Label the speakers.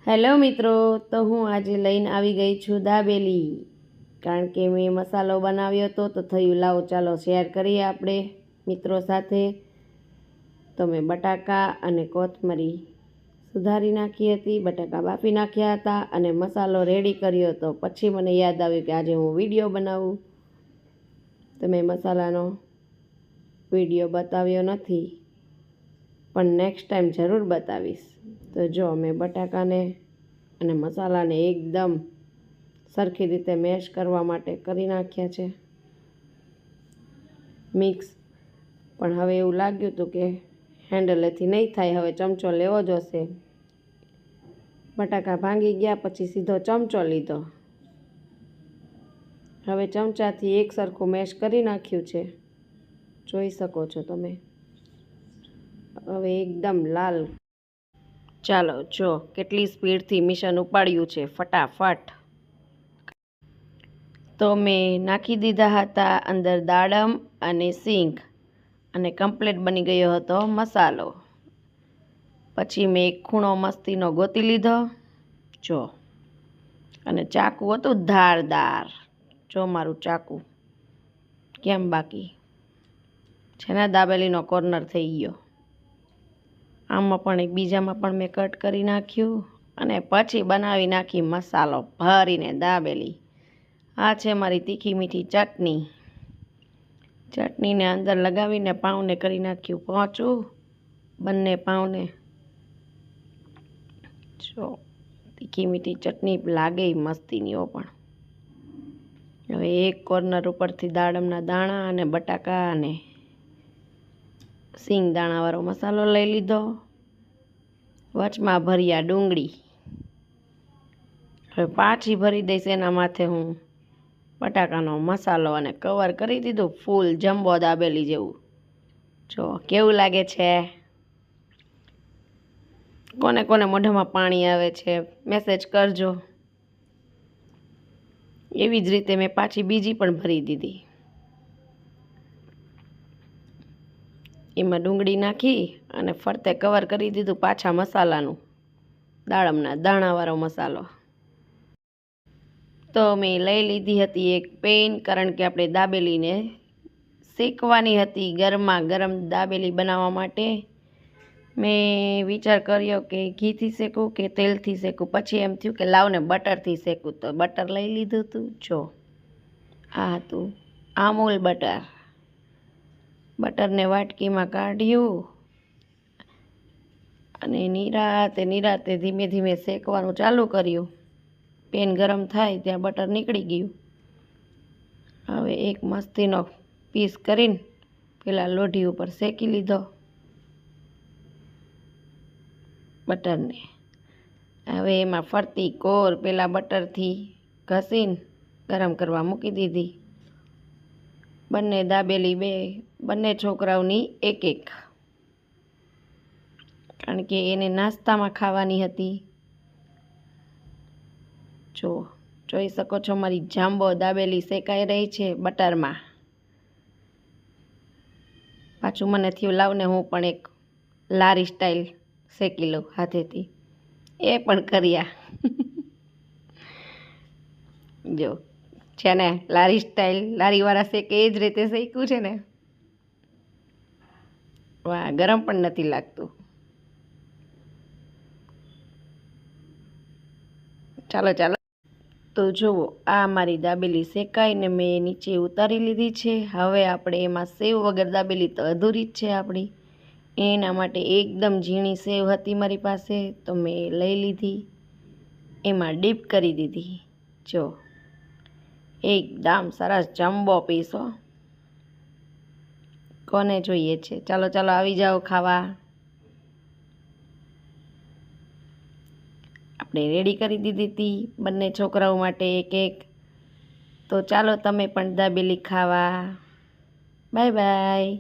Speaker 1: Hello મિત્રો, તો હું આજે લઈને આવી ગઈ છું દાબેલી, કારણ કે મેં મસાલો બનાવ્યો હતો તો થયું લાવો ચાલો શેર કરીએ આપણે મિત્રો સાથે. તો મેં બટાકા અને કોથમરી સુધારી નાખી હતી, બટાકા બાફી નાખ્યા હતા અને મસાલો રેડી કર્યો હતો. પછી મને યાદ આવ્યું કે આજે હું વિડીયો બનાવું, તો મેં મસાલાનો વિડીયો બતાવ્યો નથી, પણ નેક્સ્ટ ટાઈમ જરૂર બતાવીશ. તો જો મેં બટાકાને અને મસાલાને એકદમ સરખી રીતે મેશ કરવા માટે કરી નાખ્યા છે મિક્સ. પણ હવે એવું લાગ્યું હતું કે હેન્ડલેથી નહીં થાય, હવે ચમચો લેવો જ હશે. બટાકા ભાંગી ગયા પછી સીધો ચમચો લીધો. હવે ચમચાથી એક સરખું મેશ કરી નાખ્યું છે, જોઈ શકો છો તમે. હવે એકદમ લાલ. ચાલો જો કેટલી સ્પીડથી મિશન ઉપાડ્યું છે, ફટાફટ. તો મેં નાખી દીધા હતા અંદર દાડમ અને સિંગ, અને કમ્પ્લીટ બની ગયો હતો મસાલો. પછી મેં એક ખૂણો મસ્તીનો ગોતી લીધો જો, અને ચાકુ હતું ધારદાર. જો મારું ચાકુ કેમ બાકી છે ને, દાબેલીનો કોર્નર થઈ ગયો. આમાં પણ એક બીજામાં પણ મેં કટ કરી નાખ્યું, અને પછી બનાવી નાખી મસાલો ભરીને દાબેલી. આ છે મારી તીખી મીઠી ચટણી. ચટણીને અંદર લગાવીને પાઉંને કરી નાખ્યું પોચું, બંને પાઉંને. જો તીખી મીઠી ચટણી લાગે મસ્તીનીઓ પણ. હવે એક કોર્નર ઉપરથી દાડમના દાણા અને બટાકા અને સિંગ દાણાવાળો મસાલો લઈ લીધો. વચમાં ભર્યા ડુંગળી. હવે પાછી ભરી દઈશ એના માથે હું બટાકાનો મસાલો, અને કવર કરી દીધું ફૂલ જમ્બો દાબેલી જેવું. જો કેવું લાગે છે? કોને કોને મોઢામાં પાણી આવે છે મેસેજ કરજો. એવી જ રીતે મેં પાછી બીજી પણ ભરી દીધી. એમાં ડુંગળી નાખી અને ફરતે કવર કરી દીધું પાછા મસાલાનું, દાડમના દાણાવાળો મસાલો. તો મેં લઈ લીધી હતી એક પેન, કારણ કે આપણે દાબેલીને શેકવાની હતી ગરમા ગરમ દાબેલી બનાવવા માટે. મેં વિચાર કર્યો કે ઘીથી શેકું કે તેલથી શેકું. પછી એમ થયું કે લાવને બટરથી શેકું, તો બટર લઈ લીધું હતું. જો આ હતું અમૂલ બટર. બટરને વાટકીમાં કાઢ્યું અને નિરાતે ધીમે ધીમે શેકવાનું ચાલુ કર્યું. પેન ગરમ થાય ત્યાં બટર નીકળી ગયું. હવે એક મસ્તીનો પીસ કરીને પેલા લોઢી ઉપર શેકી લીધો બટરને. હવે એમાં ફરતી કોર પેલા બટરથી ઘસીને ગરમ કરવા મૂકી દીધી. બંને દાબેલી બંને છોકરાઓની એક એક, કારણ કે એને નાસ્તામાં ખાવાની હતી. જો જોઈ શકો છો મારી જાંબો દાબેલી શેકાઈ રહી છે બટરમાં. પાછું મને થયું લાવને હું પણ એક લારી સ્ટાઈલ શેકી લઉં હાથેથી. એ પણ કર્યા. જો છે ને લારી સ્ટાઈલ, લારીવાળા શેકે એ જ રીતે શેક્યું છે ને. વાહ, ગરમ પણ નથી લાગતું. ચાલો ચાલો. તો જુઓ આ મારી દાબેલી શેકાઈને મેં નીચે ઉતારી લીધી છે. હવે આપણે એમાં સેવ વગર દાબેલી તો અધૂરી જ છે આપણી. એના માટે એકદમ ઝીણી સેવ હતી મારી પાસે, તો મેં લઈ લીધી, એમાં ડીપ કરી દીધી. જો એકદમ સરસ જમ્બો પીસો. કોને જોઈએ છે? ચાલો ચાલો આવી જાઓ ખાવા. આપણે રેડી કરી દીધી હતી બંને છોકરાઓ માટે એક એક. તો ચાલો તમે પણ દાબેલી ખાવા. Bye bye.